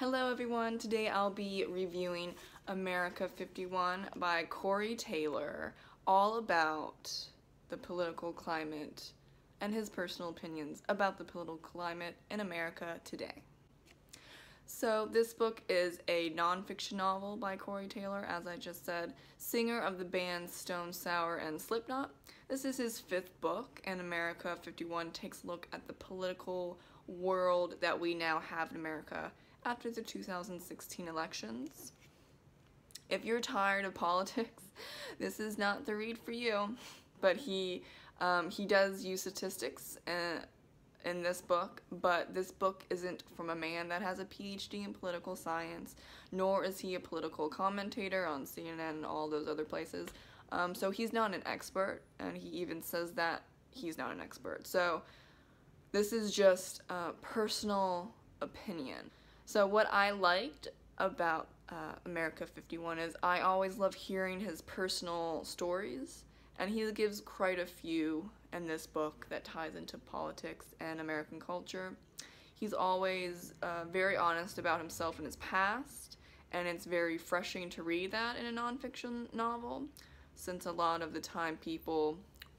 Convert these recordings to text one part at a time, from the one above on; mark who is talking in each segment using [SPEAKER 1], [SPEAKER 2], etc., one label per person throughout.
[SPEAKER 1] Hello everyone, today I'll be reviewing America 51 by Corey Taylor, all about the political climate and his personal opinions about the political climate in America today. So this book is a non-fiction novel by Corey Taylor, as I just said, singer of the bands Stone Sour and Slipknot. This is his fifth book, and America 51 takes a look at the political world that we now have in America after the 2016 elections. If you're tired of politics, this is not the read for you. But he does use statistics in this book, but this book isn't from a man that has a PhD in political science, nor is he a political commentator on CNN and all those other places. So he's not an expert, and he even says that he's not an expert. So this is just a personal opinion. So what I liked about America 51 is I always love hearing his personal stories, and he gives quite a few in this book that ties into politics and American culture. He's always very honest about himself and his past, and it's very refreshing to read that in a nonfiction novel, since a lot of the time people,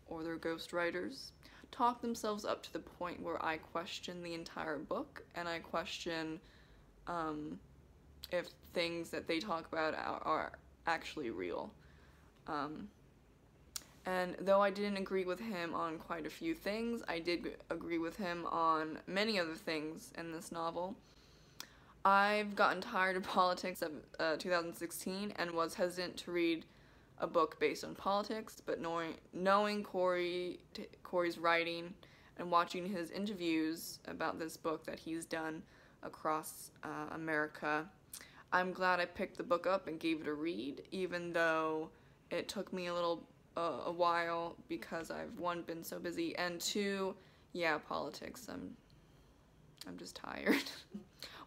[SPEAKER 1] or their ghostwriters, talk themselves up to the point where I question the entire book, and I question if things that they talk about are actually real. And though I didn't agree with him on quite a few things, I did agree with him on many other things in this novel. I've gotten tired of politics of 2016 and was hesitant to read a book based on politics, but knowing Corey's writing and watching his interviews about this book that he's done across America, I'm glad I picked the book up and gave it a read, even though it took me a while because I've, one, been so busy, and two, yeah, politics, I'm just tired.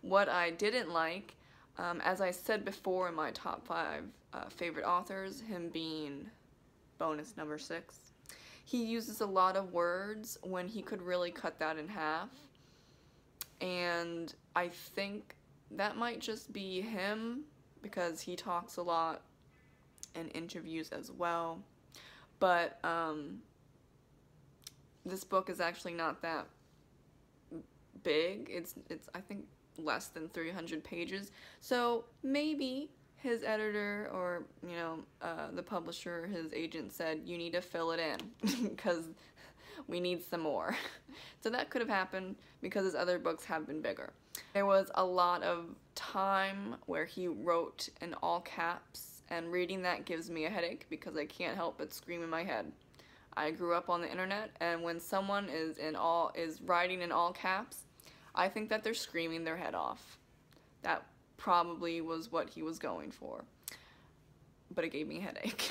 [SPEAKER 1] What I didn't like, as I said before in my top 5 favorite authors, him being bonus number 6, he uses a lot of words when he could really cut that in half, and I think that might just be him because he talks a lot in interviews as well. But this book is actually not that big. It's I think less than 300 pages. So maybe his editor or the publisher, his agent, said you need to fill it in because we need some more. So that could have happened because his other books have been bigger. There was a lot of time where he wrote in all caps, and reading that gives me a headache because I can't help but scream in my head. I grew up on the internet, and when someone is writing in all caps, I think that they're screaming their head off. That probably was what he was going for, but it gave me a headache.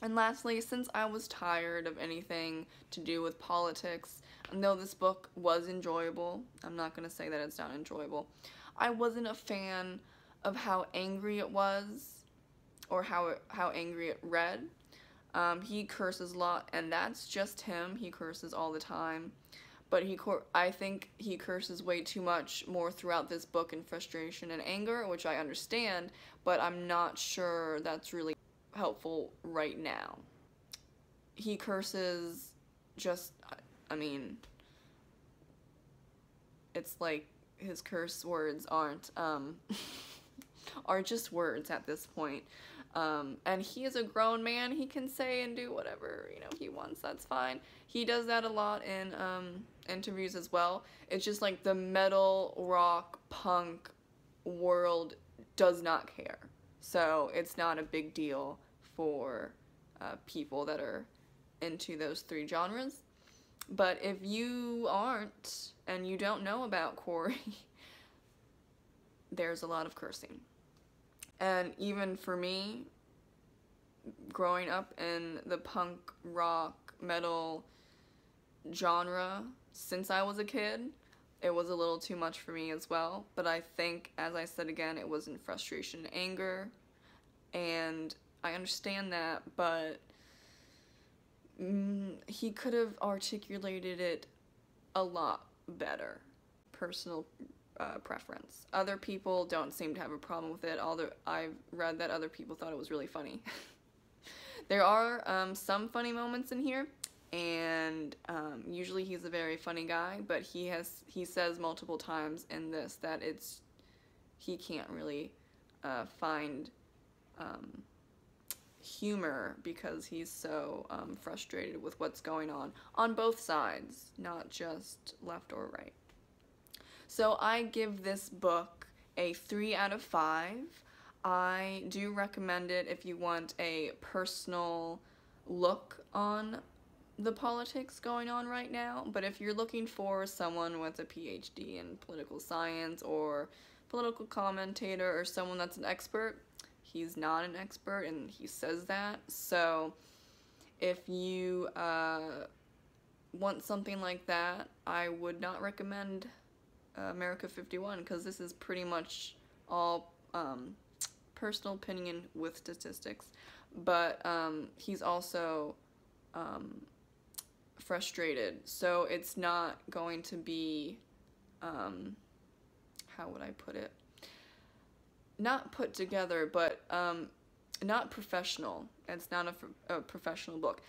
[SPEAKER 1] And lastly, since I was tired of anything to do with politics, and though this book was enjoyable, I'm not going to say that it's not enjoyable, I wasn't a fan of how angry it was, or how angry it read. He curses a lot, and that's just him. He curses all the time. But I think he curses way too much more throughout this book in frustration and anger, which I understand, but I'm not sure that's really helpful right now. He curses just, I mean, it's like his curse words aren't, are just words at this point. And he is a grown man. He can say and do whatever, he wants. That's fine. He does that a lot in interviews as well. It's just like the metal, rock, punk world does not care. So it's not a big deal for people that are into those 3 genres. But if you aren't and you don't know about Corey, there's a lot of cursing. And even for me, growing up in the punk, rock, metal genre since I was a kid, it was a little too much for me as well. But I think, as I said again, it was in frustration and anger, and I understand that, but he could have articulated it a lot better. Personal preference. Other people don't seem to have a problem with it, although I've read that other people thought it was really funny. There are some funny moments in here, and usually he's a very funny guy, but he says multiple times in this that he can't really find humor because he's so frustrated with what's going on both sides, not just left or right. So I give this book a 3 out of 5. I do recommend it if you want a personal look on the politics going on right now, but if you're looking for someone with a PhD in political science or political commentator or someone that's an expert, he's not an expert and he says that. So if you want something like that, I would not recommend America 51, because this is pretty much all personal opinion with statistics, but he's also frustrated, so it's not going to be, how would I put it, not put together, but not professional. It's not a professional book.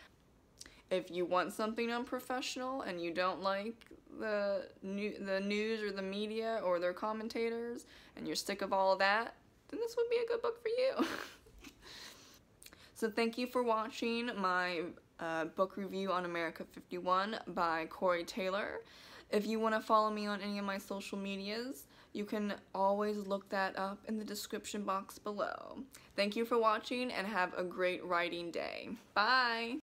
[SPEAKER 1] If you want something unprofessional and you don't like the news or the media or their commentators, and you're sick of all of that, then this would be a good book for you. So thank you for watching my book review on America 51 by Corey Taylor. If you want to follow me on any of my social medias, you can always look that up in the description box below. Thank you for watching and have a great writing day. Bye!